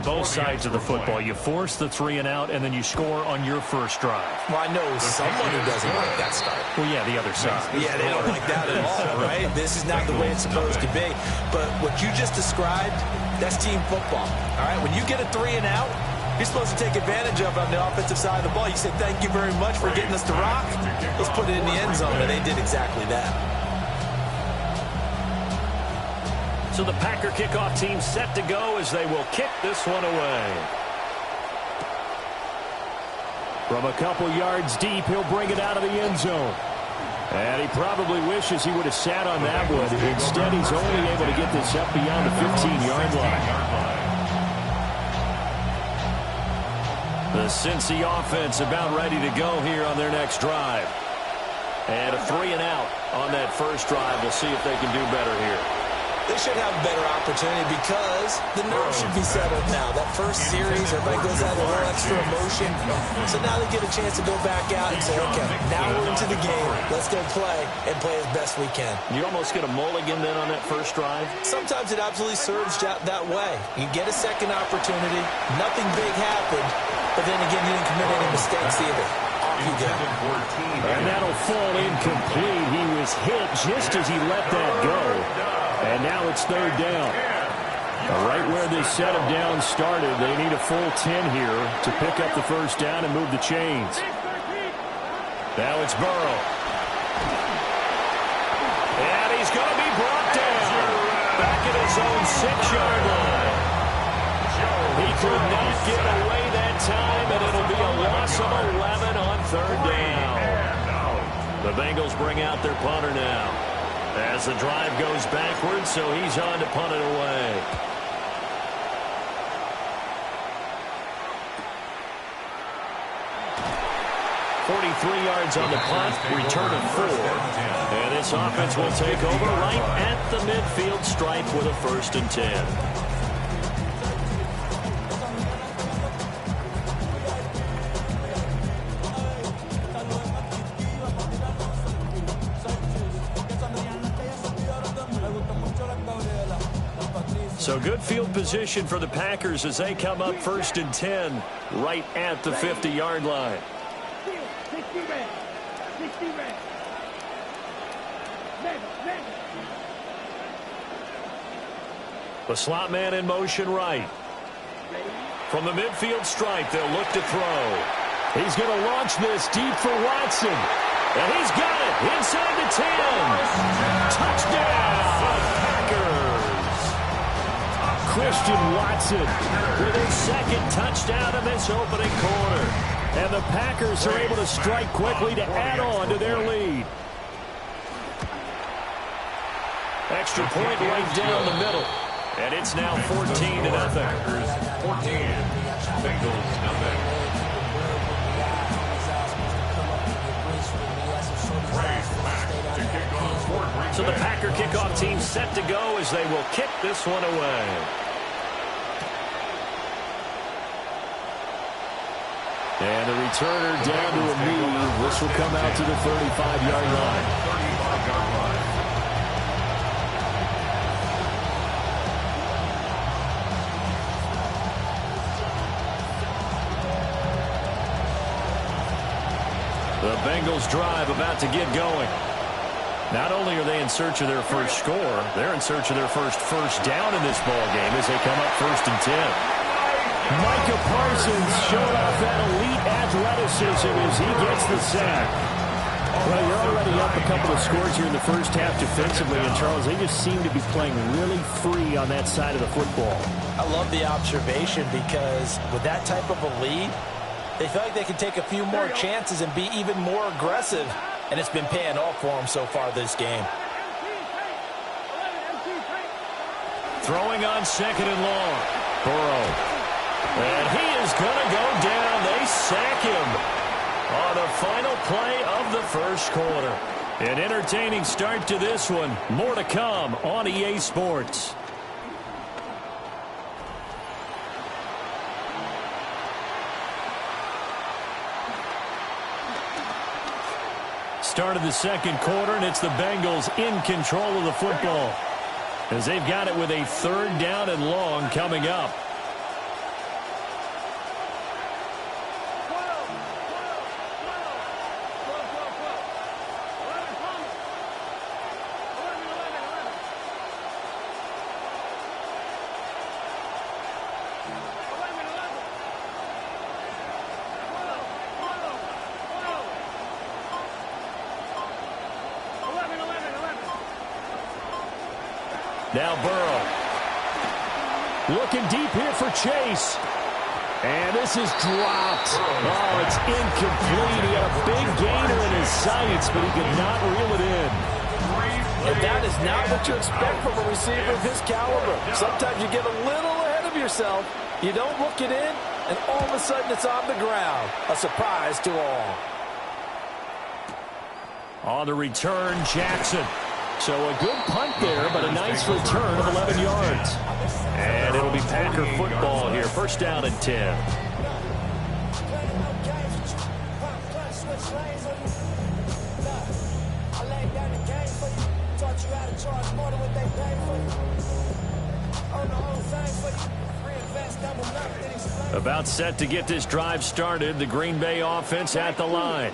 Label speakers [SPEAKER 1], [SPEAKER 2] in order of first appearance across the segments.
[SPEAKER 1] both sides of the football. You force the 3 and out, and then you score on your first drive.
[SPEAKER 2] Well, I know someone who doesn't like that start.
[SPEAKER 1] Well, yeah, the other side.
[SPEAKER 2] Yeah, they don't like that at all, right? This is not the way it's supposed to be. But what you just described, that's team football. All right, when you get a 3 and out, you're supposed to take advantage of it on the offensive side of the ball. You say, thank you very much for getting us to rock. Let's put it in the end zone, and they did exactly that.
[SPEAKER 1] So the Packer kickoff team set to go as they will kick this one away. From a couple yards deep, he'll bring it out of the end zone. And he probably wishes he would have sat on that one. Instead, he's only able to get this up beyond the 15-yard line. The Cincy offense about ready to go here on their next drive. And a 3 and out on that first drive. We'll see if they can do better here.
[SPEAKER 2] They should have a better opportunity because the nerves should be settled now. That first series, everybody goes out with a little extra emotion. So now they get a chance to go back out and say, okay, now we're into the game. Let's go play and play as best we can.
[SPEAKER 1] You almost get a mulligan then on that first drive?
[SPEAKER 2] Sometimes it absolutely serves that way. You get a second opportunity. Nothing big happened. But then again, you didn't commit any mistakes either. Off you go.
[SPEAKER 1] And that'll fall incomplete. He was hit just as he let that go. And now it's third down. Right where this set of downs started, they need a full 10 here to pick up the first down and move the chains. Now it's Burrow. And he's going to be brought down. Back at his own 6-yard line. He could not get away that time, and it'll be a loss of 11 on third down. The Bengals bring out their punter now. As the drive goes backwards, so he's on to punt it away. .43 yards on the punt, return of 4. And this offense will take over right at the midfield stripe with a 1st and 10. So good field position for the Packers as they come up 1st and 10 right at the 50-yard line. The slot man in motion right. From the midfield stripe, they'll look to throw. He's going to launch this deep for Watson. And he's got it inside the 10. Touchdown, Packers. Christian Watson with his 2nd touchdown in this opening quarter. And the Packers are able to strike quickly to add on to their lead. Extra point right down the middle. And it's now 14-0. 14. Bengals nothing. So the Packer kickoff team set to go as they will kick this one away. And the returner down to a knee. This will come out to the 35-yard line. 35-yard line. The Bengals drive about to get going. Not only are they in search of their first score, they're in search of their first down in this ball game as they come up 1st and 10. Micah Parsons showed off that elite athleticism as he gets the sack. Well, you're already up a couple of scores here in the first half defensively, and Charles, they just seem to be playing really free on that side of the football.
[SPEAKER 2] I love the observation because with that type of a lead, they feel like they can take a few more chances and be even more aggressive, and it's been paying off for them so far this game.
[SPEAKER 1] Throwing on 2nd and long. Burrow. And he is going to go down. They sack him on the final play of the first quarter. An entertaining start to this one. More to come on EA Sports. Start of the second quarter, and it's the Bengals in control of the football as they've got it with a 3rd down and long coming up. Now Burrow. Looking deep here for Chase. And this is dropped. Oh, it's incomplete. He had a big gainer in his sights, but he could not reel it in.
[SPEAKER 2] And that is not what you expect from a receiver of his caliber. Sometimes you get a little ahead of yourself. You don't look it in, and all of a sudden it's on the ground. A surprise to all.
[SPEAKER 1] On the return, Jackson. So a good punt there, but a nice return of 11 yards. And it'll be Packer football here. First down and 10. About set to get this drive started. The Green Bay offense at the line.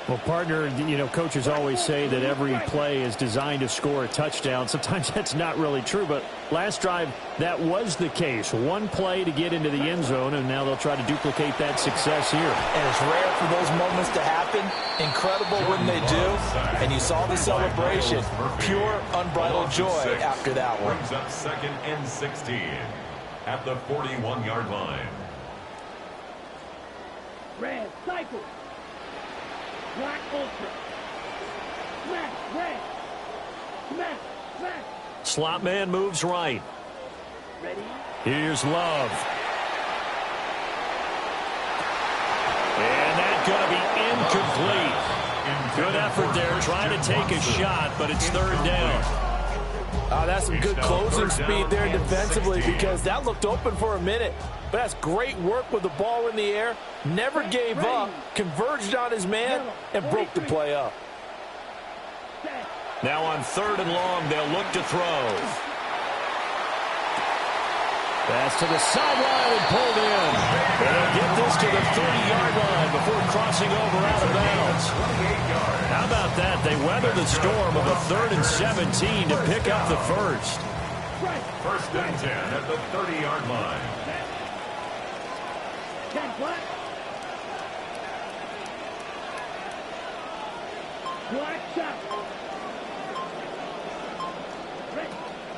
[SPEAKER 1] Well, partner, you know, coaches always say that every play is designed to score a touchdown. Sometimes that's not really true, but last drive, that was the case. One play to get into the end zone, and now they'll try to duplicate that success here.
[SPEAKER 2] And it's rare for those moments to happen. Incredible when they do. And you saw the celebration. Pure, unbridled joy after that one.
[SPEAKER 3] Brings up 2nd and 16 at the 41-yard line.
[SPEAKER 4] Red, cycle. Black, ultra. Smash, red. Smash, smash.
[SPEAKER 1] Slot man moves right.
[SPEAKER 4] Ready?
[SPEAKER 1] Here's Love. And that's going to be incomplete. Good effort there, trying to take a shot, but it's third down.
[SPEAKER 2] That's some good closing speed there defensively, because that looked open for a minute. But that's great work with the ball in the air. Never gave up, converged on his man, and broke the play up.
[SPEAKER 1] Now on 3rd and long, they'll look to throw. Pass to the sideline and pulled in. They'll get this to the 30-yard line before crossing over out of bounds. How about that? They weather the storm of a 3rd and 17 to pick up the first.
[SPEAKER 3] 1st and 10 at the 30-yard line.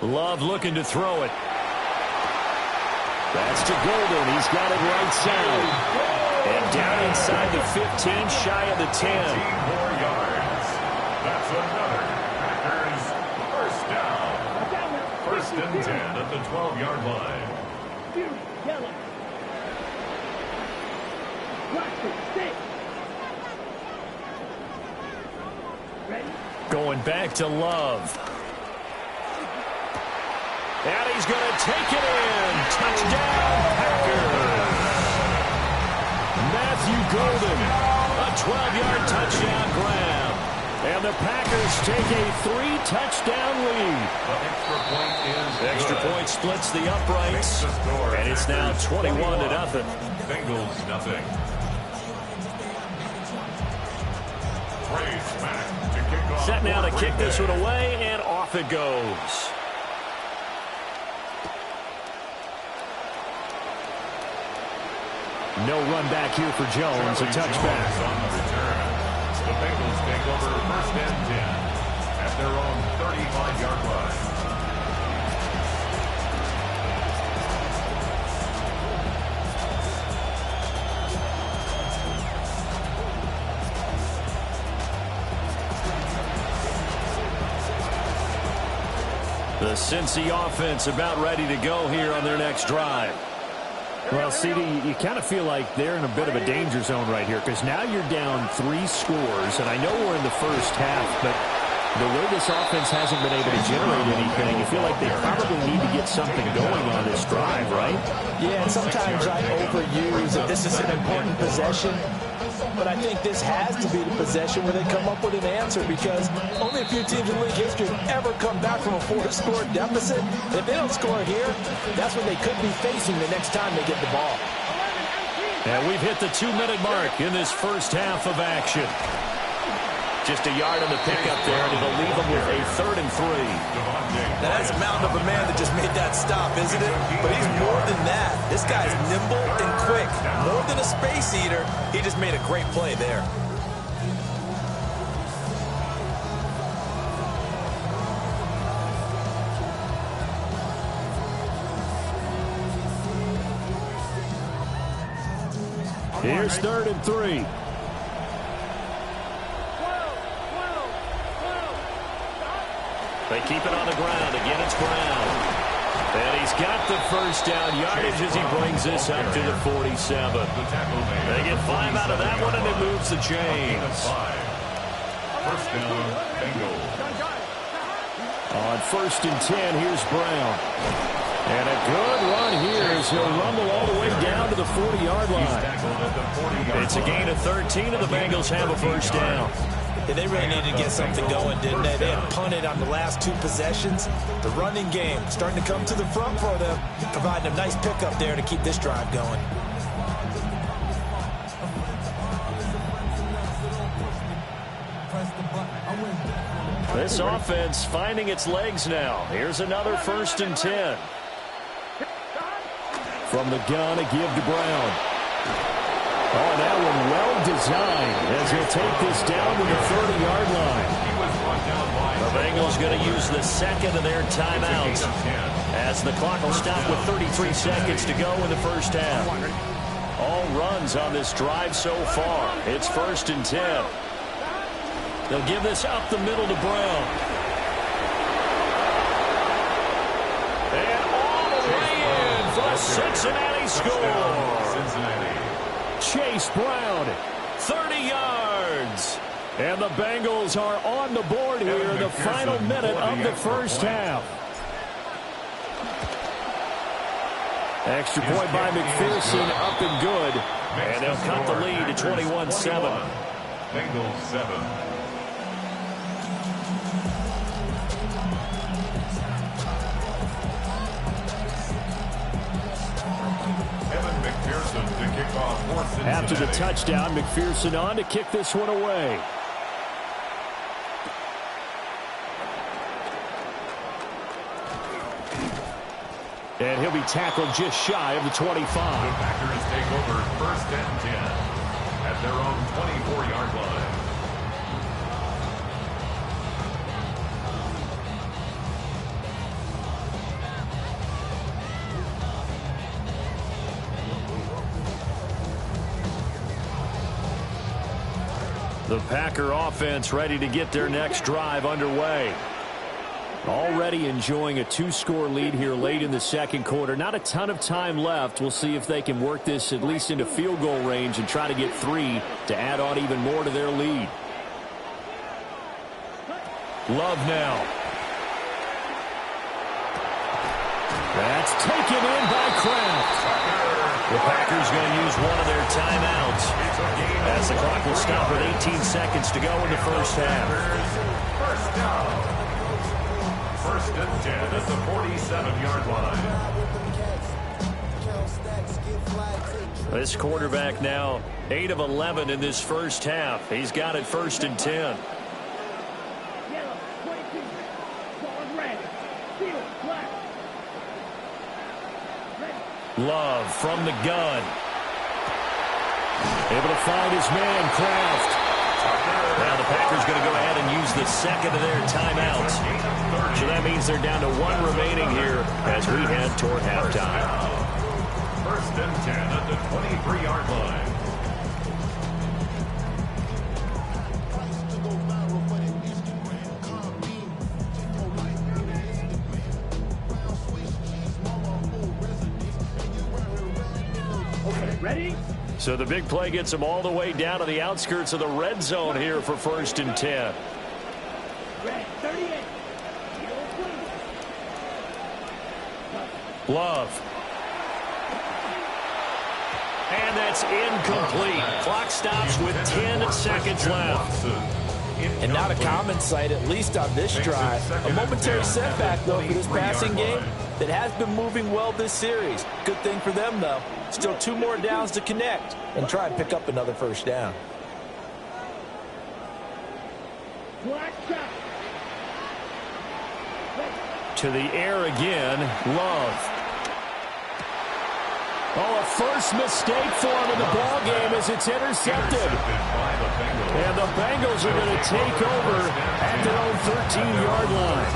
[SPEAKER 1] Love looking to throw it. That's to Golden. He's got it right side. And down inside the 15, shy of the 10.
[SPEAKER 3] 15 more yards. That's another Packers first down. 1st and 10 at the 12-yard line.
[SPEAKER 4] Yellow.
[SPEAKER 1] Going back to Love. And he's going to take it in. Touchdown, Packers. Matthew Golden, a 12-yard touchdown grab. And the Packers take a 3-touchdown lead. Extra point splits the uprights. And it's now 21-0.
[SPEAKER 3] Bengals nothing.
[SPEAKER 1] Set now to kick this one away, and off it goes. No run back here for Jones. A touchback.
[SPEAKER 3] The Bengals take over 1st and 10 at their own 35-yard line.
[SPEAKER 1] The Cincy offense about ready to go here on their next drive. Well, CD, you kind of feel like they're in a bit of a danger zone right here, because now you're down 3 scores, and I know we're in the first half, but the way this offense hasn't been able to generate anything, you feel like they probably need to get something going on this drive, right?
[SPEAKER 2] Yeah, and sometimes I overuse that this is an important possession, but I think this has to be the possession where they come up with an answer, because only a few teams in league history have ever come back from a 4-score deficit. If they don't score here, that's what they could be facing the next time they get the ball.
[SPEAKER 1] And we've hit the 2-minute mark in this first half of action. Just a yard on the pickup there, and it'll leave them with a 3rd and 3.
[SPEAKER 2] Now that's a mountain of a man that just made that stop, isn't it? But he's more than that. This guy's nimble and quick. More than a space eater, he just made a great play there.
[SPEAKER 1] Here's 3rd and 3. They keep it on the ground. Again, it's Brown. And he's got the first down yardage as he brings this up to the 47. They get 5 out of that one, and it moves the chains.
[SPEAKER 3] First down, Bengals.
[SPEAKER 1] On 1st and 10, here's Brown. And a good run here as he'll rumble all the way down to the 40-yard line. It's a gain of 13, and the Bengals have a first down.
[SPEAKER 2] Yeah, they really needed to get something going, didn't they? They had punted on the last 2 possessions. The running game starting to come to the front for them, providing a nice pickup there to keep this drive going.
[SPEAKER 1] This offense finding its legs now. Here's another 1st and 10. From the gun, a give to Brown. Oh, that one well designed as he'll take this down to the 30-yard line. The Bengals going to use the second of their timeouts as the clock will stop with 33 seconds to go in the first half. All runs on this drive so far. It's 1st and 10. They'll give this up the middle to Brown. And all the way in for a Cincinnati score. Chase Brown, 30 yards. And the Bengals are on the board here in the final minute of the first half. Extra point by McPherson, up and good. And they'll cut the lead to 21-7.
[SPEAKER 3] Bengals 7.
[SPEAKER 1] After the touchdown, McPherson on to kick this one away. And he'll be tackled just shy of the 25.
[SPEAKER 3] The Packers take over 1st and 10 at their own 24-yard line.
[SPEAKER 1] The Packer offense ready to get their next drive underway. Already enjoying a 2-score lead here late in the second quarter. Not a ton of time left. We'll see if they can work this at least into field goal range and try to get 3 to add on even more to their lead. Love now. That's taken in by Kraft. The Packers going to use one of their timeouts as the clock will stop with 18 seconds to go in the first half.
[SPEAKER 3] First down. 1st and 10 at the 47-yard line.
[SPEAKER 1] This quarterback now 8 of 11 in this first half. He's got it 1st and 10.
[SPEAKER 4] Yellow, 22. Guard red. Field, black.
[SPEAKER 1] Love from the gun. Able to find his man, Kraft. Now the Packers going to go ahead and use the second of their timeouts. So that means they're down to 1 remaining here as we head toward halftime.
[SPEAKER 3] 1st and 10 at the 23-yard line.
[SPEAKER 4] Ready?
[SPEAKER 1] So the big play gets them all the way down to the outskirts of the red zone here for 1st and 10.
[SPEAKER 4] Red, 38.
[SPEAKER 1] Love. And that's incomplete. Clock stops with 10 seconds left.
[SPEAKER 2] And not a common sight, at least on this drive. A momentary setback, though, for this passing game that has been moving well this series. Good thing for them, though. Still 2 more downs to connect and try and pick up another first down.
[SPEAKER 4] Black shot.
[SPEAKER 1] To the air again, Love. Oh, a first mistake for him in the ball game as it's intercepted. And the Bengals are going to take over at their own 13-yard line.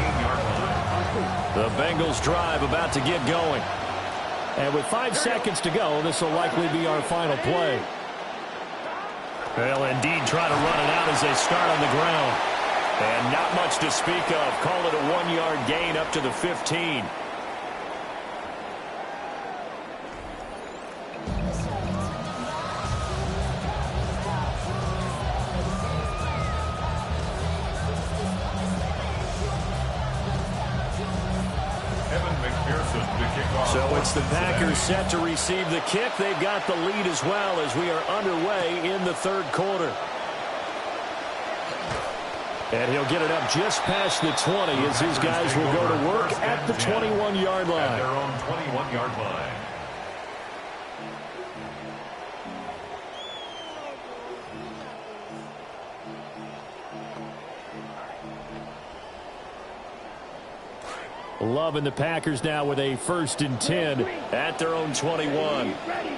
[SPEAKER 1] The Bengals drive about to get going. And with 5 seconds to go, this will likely be our final play. They'll indeed try to run it out as they start on the ground. And not much to speak of. Call it a 1-yard gain up to the 15. So it's the Packers set to receive the kick. They've got the lead as well as we are underway in the third quarter. And he'll get it up just past the 20 as his guys will go to work at the 21-yard line.
[SPEAKER 3] At their own 21-yard line.
[SPEAKER 1] Loving the Packers now with a 1st and 10 at their own 21.
[SPEAKER 4] Ready.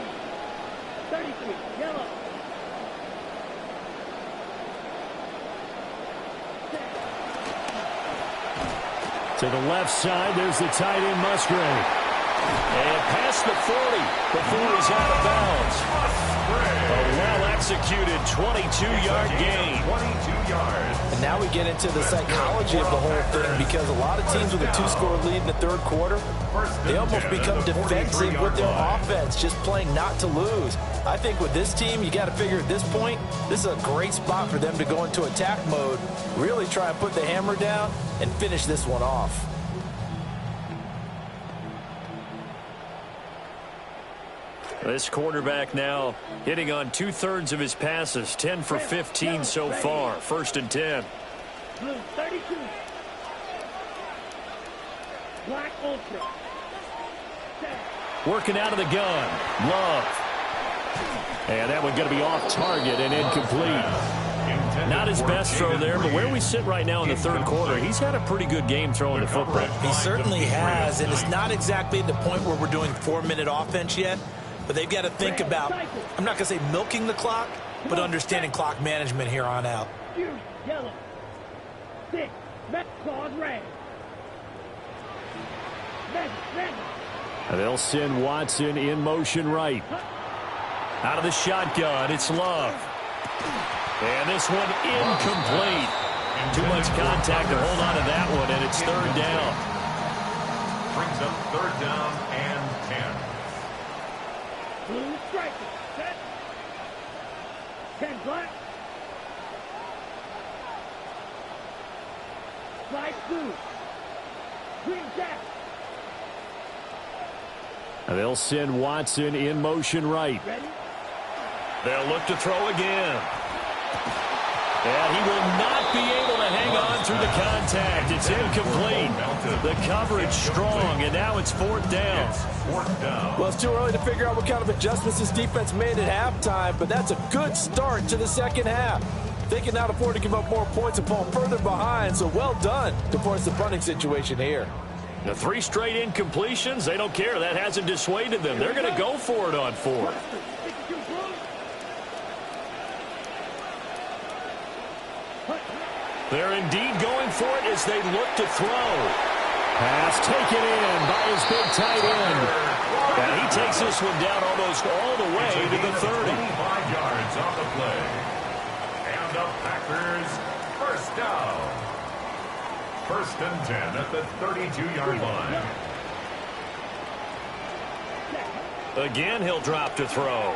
[SPEAKER 4] 33, yellow.
[SPEAKER 1] To the left side, there's the tight end Musgrave. And past the 40 before he's out of bounds. A well-executed 22-yard gain.
[SPEAKER 3] 22 yards.
[SPEAKER 2] And now we get into the psychology of the whole thing, because a lot of teams with a 2-score lead in the third quarter, they almost become defensive with their offense, just playing not to lose. I think with this team, you got to figure at this point, this is a great spot for them to go into attack mode, really try and put the hammer down and finish this one off.
[SPEAKER 1] This quarterback now hitting on 2/3 of his passes, 10 for 15 so far. 1st and 10.
[SPEAKER 4] Blue 32. Black ultra.
[SPEAKER 1] Working out of the gun. Love. And that one going to be off target and incomplete. Not his best throw there, but where we sit right now in the third quarter, he's had a pretty good game throwing the football.
[SPEAKER 2] He certainly has, and it's not exactly at the point where we're doing 4-minute offense yet. But they've got to think about, I'm not going to say milking the clock, but understanding clock management here on out.
[SPEAKER 4] Yellow. 6. Claws red. Red.
[SPEAKER 1] They'll send Watson in motion right. Out of the shotgun, it's Love. And this one incomplete. Too much contact to hold on to that one, and it's 3rd down.
[SPEAKER 3] Brings up 3rd down and 10.
[SPEAKER 4] Blue striker. Set. 10 black. Slide blue. Green jack.
[SPEAKER 1] They'll send Watson in motion right.
[SPEAKER 4] Ready?
[SPEAKER 1] They'll look to throw again. And he will not be able to hang on through the contact. It's incomplete. The coverage strong, and now it's 4th down.
[SPEAKER 2] Well, it's too early to figure out what kind of adjustments this defense made at halftime, but that's a good start to the second half. They cannot afford to give up more points and fall further behind, so well done to force the punting situation here.
[SPEAKER 1] The 3 straight incompletions, they don't care. That hasn't dissuaded them. They're going to go for it on 4th. They're indeed going for it as they look to throw. Pass taken in by his big tight end. And he takes this one down almost all the way to the 30.
[SPEAKER 3] 25 yards on the play. And the Packers first down. 1st and 10 at the 32-yard line.
[SPEAKER 1] Again, he'll drop to throw.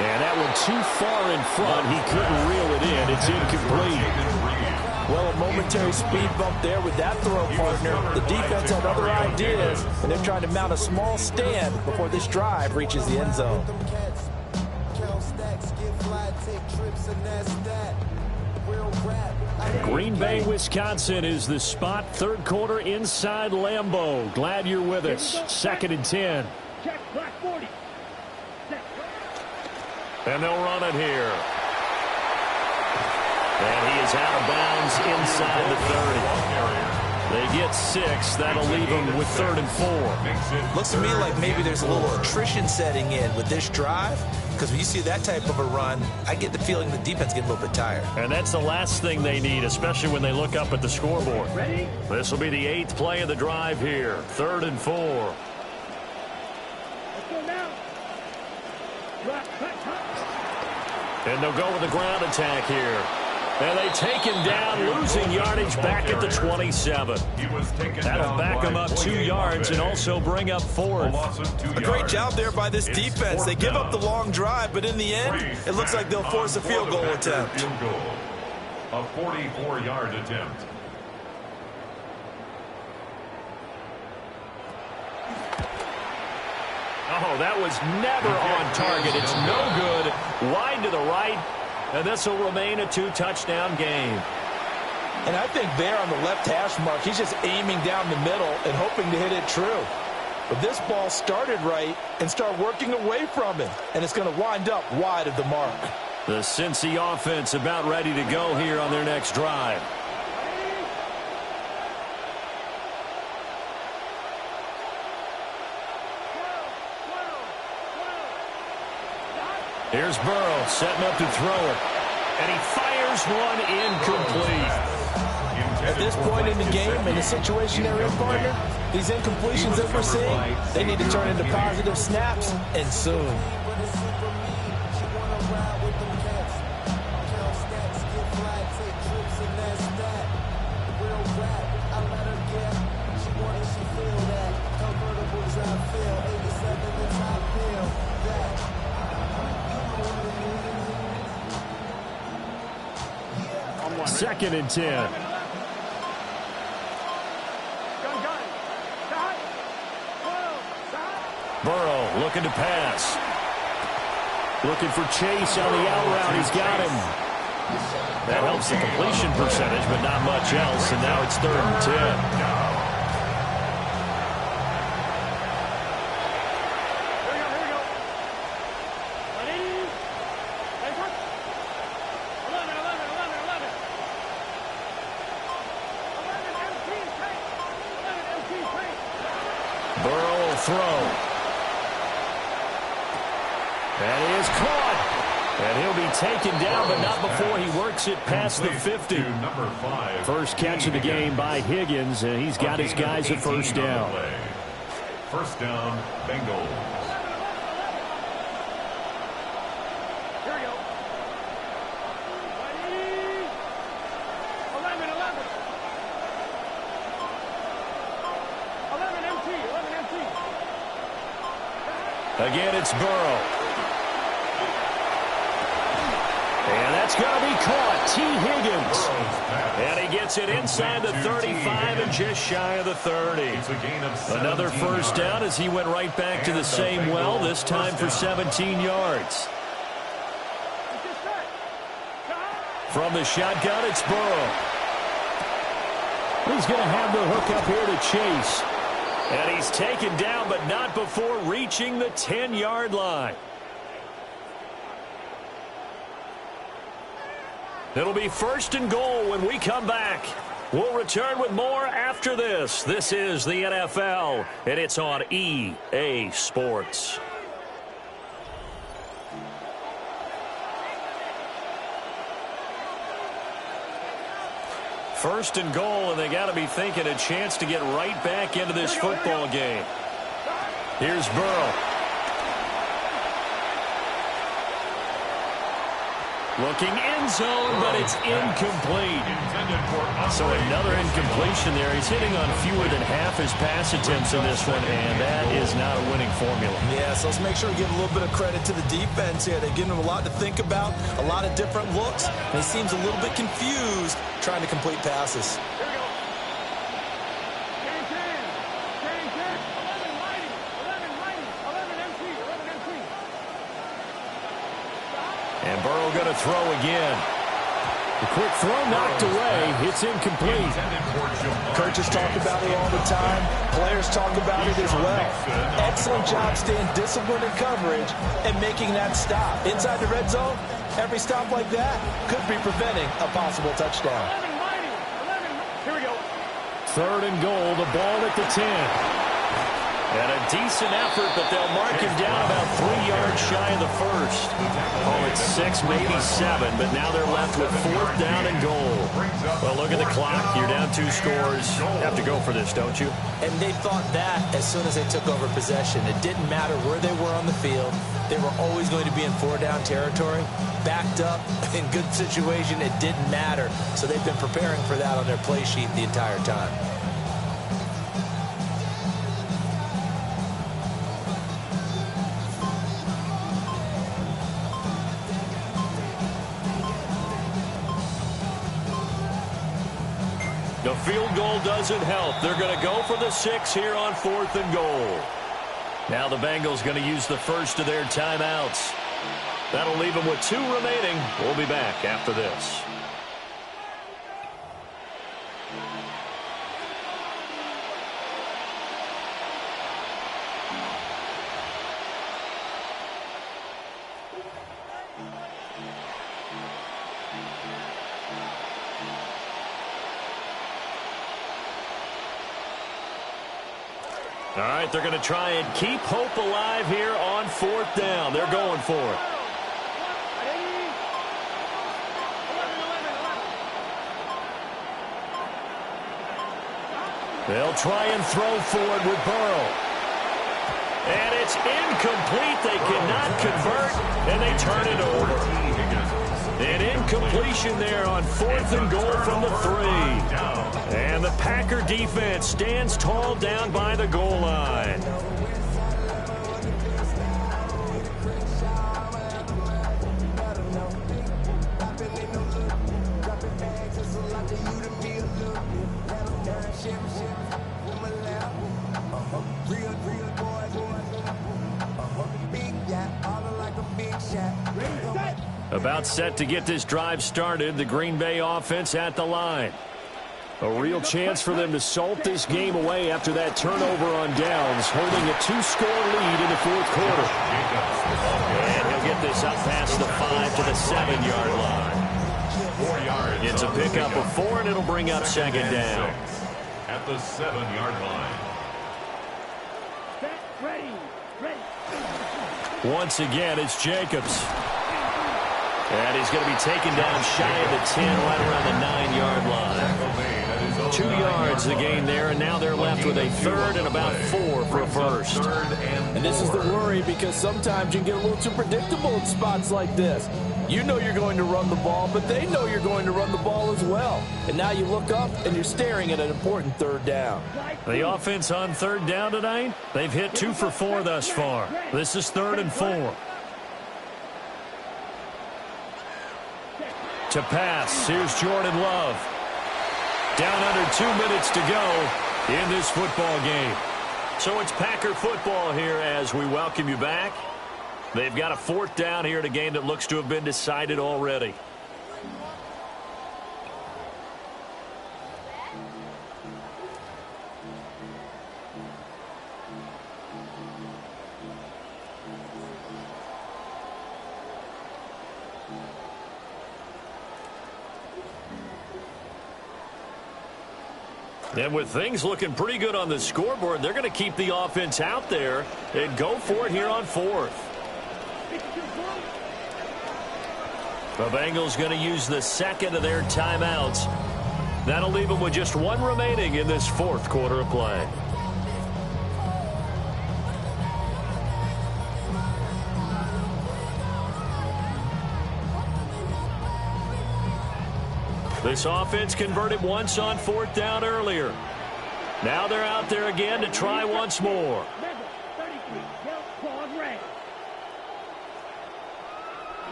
[SPEAKER 1] And that one too far in front. He couldn't reel it in. It's incomplete.
[SPEAKER 2] Well, a momentary speed bump there with that throw, partner. The defense had other ideas, and they're trying to mount a small stand before this drive reaches the end zone.
[SPEAKER 1] Green Bay, Wisconsin is the spot. Third quarter inside Lambeau. Glad you're with us. 2nd and 10.
[SPEAKER 4] Check black 40.
[SPEAKER 1] And they'll run it here. And he is out of bounds inside the 30. They get 6. That'll leave them with 3rd and 4.
[SPEAKER 2] Looks to me like maybe there's a little attrition setting in with this drive, because when you see that type of a run, I get the feeling the defense getting a little bit tired.
[SPEAKER 1] And that's the last thing they need, especially when they look up at the scoreboard. This will be the 8th play of the drive here. 3rd and 4.
[SPEAKER 4] Let's go now.
[SPEAKER 1] And they'll go with the ground attack here. And they take him down, losing yardage back at the 27. That'll back them up 2 yards and also bring up 4th.
[SPEAKER 2] A great job there by this defense. They give up the long drive, but in the end, it looks like they'll force a field goal attempt.
[SPEAKER 3] A 44-yard attempt.
[SPEAKER 1] Oh, that was never on target. It's no good. Wide to the right. And this will remain a 2-touchdown game.
[SPEAKER 2] And I think there on the left hash mark, he's just aiming down the middle and hoping to hit it true. But this ball started right and start working away from him. And it's going to wind up wide of the mark.
[SPEAKER 1] The Cincy offense about ready to go here on their next drive. Here's Burrow setting up to throw it. And he fires one incomplete.
[SPEAKER 2] At this point in the game, in the situation they're in, partner, these incompletions that we're seeing, they need to turn into positive snaps, and soon.
[SPEAKER 1] Second and 10. Burrow looking to pass. Looking for Chase on the out route. He's got him. That helps the completion percentage, but not much else. And now it's 3rd and 10. Burrow will throw. That is caught. And he'll be taken down, but not before he works it past the 50. First catch of the game by Higgins, and he's got his guys at 1st down.
[SPEAKER 3] First down, Bengals.
[SPEAKER 4] Here we go. 11, 11 MT.
[SPEAKER 1] Again, it's Burrow. And that's going to be caught. T. Higgins. And he gets it inside the 35 and just shy of the 30. Another first down as he went right back to the same well, this time for 17 yards. From the shotgun, it's Burrow. He's going to have the hook up here to Chase. And he's taken down, but not before reaching the 10-yard line. It'll be 1st and goal when we come back. We'll return with more after this. This is the NFL, and it's on EA Sports. First and goal, and they got to be thinking a chance to get right back into this football game. Here's Burrow. Looking end zone, but it's incomplete. So another incompletion there. He's hitting on fewer than half his pass attempts in this one, and that is not a winning formula.
[SPEAKER 2] Yeah, so let's make sure we give a little bit of credit to the defense here. They're giving him a lot to think about, a lot of different looks, and he seems a little bit confused trying to complete passes.
[SPEAKER 4] Here we go. 10, 11 mighty. 11 MT.
[SPEAKER 1] And Burrow going to throw again. The quick throw knocked away. It's incomplete.
[SPEAKER 2] Coaches talk about it all the time. Players talk about it as well. Excellent job staying disciplined in coverage and making that stop. Inside the red zone, every stop like that could be preventing a possible touchdown.
[SPEAKER 4] 11 mighty. Here we go.
[SPEAKER 1] 3rd and goal, the ball at the 10. And a decent effort, but they'll mark him down about 3 yards shy of the first. Oh, it's 6, maybe 7, but now they're left with 4th down and goal. Well, look at the clock. You're down 2 scores. You have to go for this, don't you?
[SPEAKER 2] And they thought that as soon as they took over possession. It didn't matter where they were on the field. They were always going to be in 4-down territory. Backed up, in good situation, it didn't matter. So they've been preparing for that on their play sheet the entire time.
[SPEAKER 1] The field goal doesn't help. They're going to go for the 6 here on 4th and goal. Now the Bengals going to use the first of their timeouts. That'll leave them with 2 remaining. We'll be back after this. All right, they're going to try and keep hope alive here on 4th down. They're going for it. They'll try and throw for it with Burrow. And it's incomplete. They cannot convert, and they turn it over. An incompletion there on 4th and goal from the 3. And the Packer defense stands tall down by the goal line. About set to get this drive started, the Green Bay offense at the line. A real chance for them to salt this game away after that turnover on downs, holding a 2-score lead in the 4th quarter. And he'll get this up past the 5 to the 7-yard line.
[SPEAKER 3] 4 yards.
[SPEAKER 1] It's a pickup of 4, and it'll bring up 2nd down.
[SPEAKER 3] At the 7-yard line.
[SPEAKER 4] Set, ready.
[SPEAKER 1] Once again, it's Jacobs. And he's going to be taken down shy of the 10, right around the 9-yard line. 2 yards the gain there, and now they're left with a 3rd and about 4 for a first.
[SPEAKER 5] And this is the worry, because sometimes you get a little too predictable in spots like this. You know you're going to run the ball, but they know you're going to run the ball as well. And now you look up, and you're staring at an important 3rd down.
[SPEAKER 1] The offense on 3rd down tonight, they've hit 2 for 4 thus far. This is 3rd and 4. To pass, here's Jordan Love. Down under 2 minutes to go in this football game. So it's Packer football here as we welcome you back. They've got a 4th down here in a game that looks to have been decided already. And with things looking pretty good on the scoreboard, they're going to keep the offense out there and go for it here on 4th. The Bengals going to use the 2nd of their timeouts. That'll leave them with just 1 remaining in this 4th quarter of play. This offense converted once on 4th down earlier. Now they're out there again to try once more.
[SPEAKER 4] Number 33, Del Claude Red.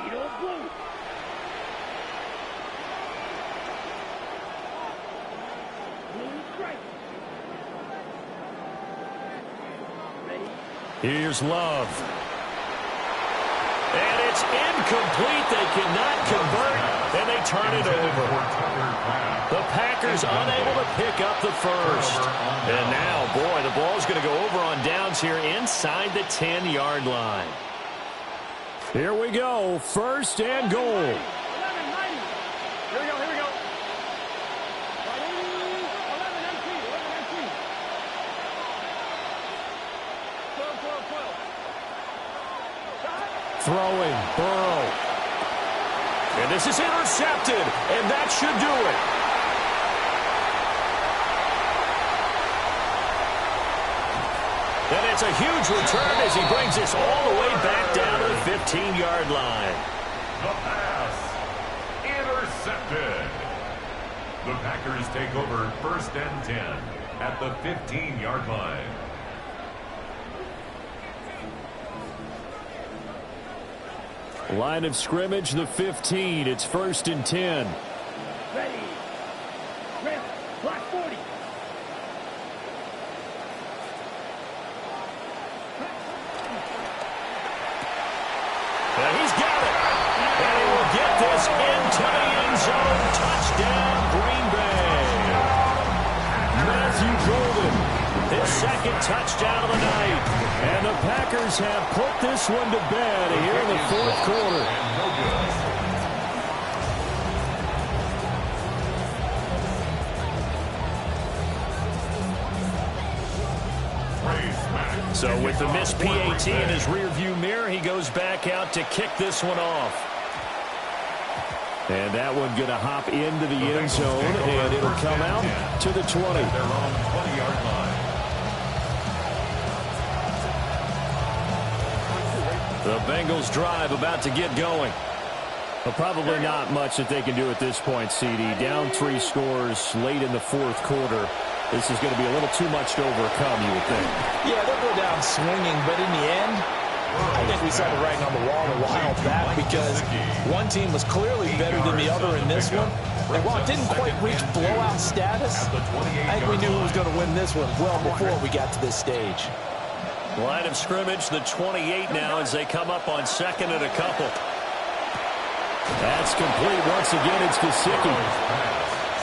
[SPEAKER 4] Edo Blue. Blue strike. Ready.
[SPEAKER 1] Here's Love. And it's incomplete. They cannot convert. And they turn it over. The Packers unable to pick up the first. And now, boy, the ball's going to go over on downs here inside the 10-yard line. Here we go. 1st and goal.
[SPEAKER 4] 11, 90. Here we go. 11, 11, empty.
[SPEAKER 5] Throwing, Burrow.
[SPEAKER 1] And this is intercepted, and that should do it. And it's a huge return as he brings this all the way back down to the 15-yard line.
[SPEAKER 3] The pass intercepted. The Packers take over 1st and 10 at the 15-yard line.
[SPEAKER 1] Line of scrimmage, the 15. It's 1st and 10.
[SPEAKER 4] Ready. Rip. Block 40.
[SPEAKER 1] And he's got it. And he will get this into the end zone. Touchdown, Green Bay. Matthew Golden, his second touchdown of the night. And the Packers have put this one to bed here in the 4th quarter. So with the missed PAT in his rearview mirror, he goes back out to kick this one off. And that one going to hop into the end zone, and it'll come out to the 20.
[SPEAKER 3] Their own 20-yard line.
[SPEAKER 1] The Bengals drive about to get going. But probably not much that they can do at this point, CD. Down 3 scores late in the 4th quarter. This is going to be a little too much to overcome, you would think.
[SPEAKER 2] Yeah, they'll go down swinging, but in the end, I think we saw the writing on the wall a while back because one team was clearly better than the other in this one. And while it didn't quite reach blowout status, I think we knew who was going to win this one well before we got to this stage.
[SPEAKER 1] Line of scrimmage, the 28 now as they come up on 2nd and a couple. That's complete once again. It's Gesicki.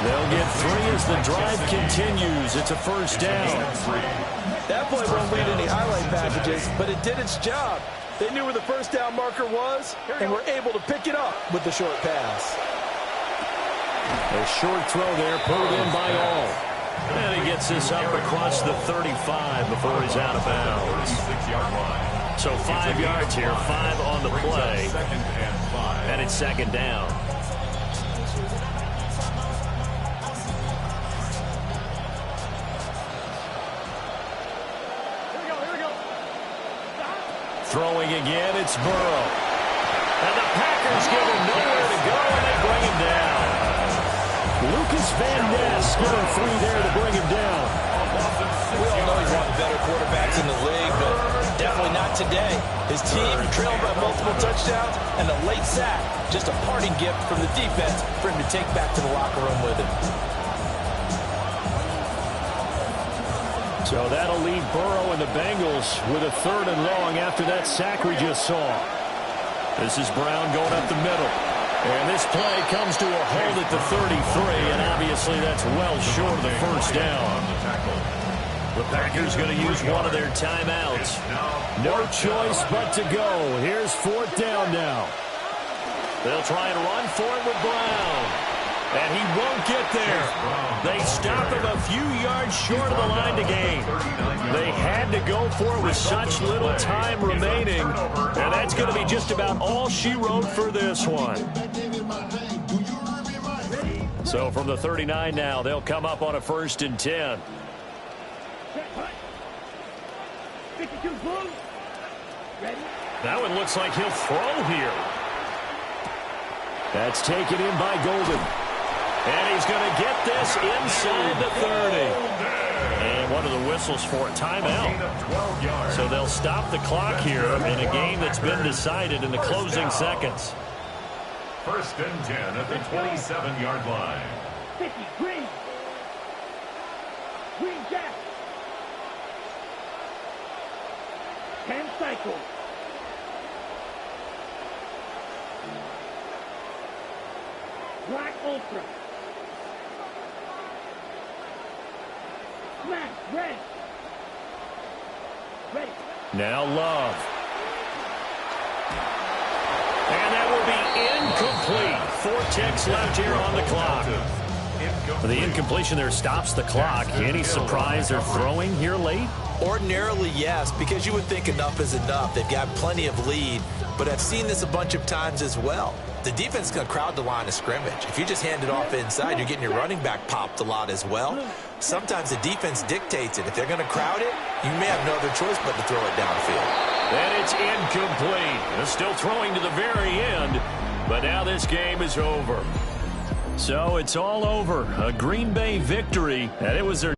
[SPEAKER 1] They'll get 3 as the drive continues. It's a 1st down.
[SPEAKER 2] That play won't lead any highlight packages, but it did its job. They knew where the 1st down marker was and were able to pick it up with the short pass.
[SPEAKER 1] A short throw there, pulled in by all. And he gets this up across the 35 before he's out of bounds. So 5 yards here, 5 on the play. And it's 2nd down. Throwing again, it's Burrow. And the Packers give him nowhere to go, and they bring him down. Lucas Van Ness getting 3 there to bring him down.
[SPEAKER 2] We all know he's one of the better quarterbacks in the league, but definitely not today. His team trailed by multiple touchdowns, and the late sack, just a parting gift from the defense for him to take back to the locker room with him.
[SPEAKER 1] So that'll leave Burrow and the Bengals with a 3rd and long after that sack we just saw. This is Brown going up the middle. And this play comes to a hold at the 33, and obviously that's well short of the 1st down. The Packers going to use one of their timeouts. No choice but to go. Here's 4th down now. They'll try and run for it with Brown. And he won't get there. They stop him a few yards short of the line to gain. They had to go for it with such little time remaining. And that's going to be just about all she wrote for this one. So from the 39 now, they'll come up on a 1st and 10.
[SPEAKER 4] 52 Bulls. Ready.
[SPEAKER 1] That one looks like he'll throw here. That's taken in by Golden. And he's going to get this inside the 30. And one of the whistles for a timeout. So they'll stop the clock here in a game that's been decided in the closing seconds.
[SPEAKER 3] 1st and 10 at the 27-yard line.
[SPEAKER 4] 50 Green. Green Jack. 10 cycle. Black Ultra. Smash red. Ready.
[SPEAKER 1] Now Love. And that will be incomplete. 4 ticks left here on the clock. The incompletion there stops the clock. Any surprise they're throwing here late?
[SPEAKER 2] Ordinarily, yes, because you would think enough is enough. They've got plenty of lead, but I've seen this a bunch of times as well. The defense is going to crowd the line of scrimmage. If you just hand it off inside, you're getting your running back popped a lot as well. Sometimes the defense dictates it. If they're going to crowd it, you may have no other choice but to throw it downfield.
[SPEAKER 1] And it's incomplete. They're still throwing to the very end, but now this game is over. So it's all over. A Green Bay victory, and it was their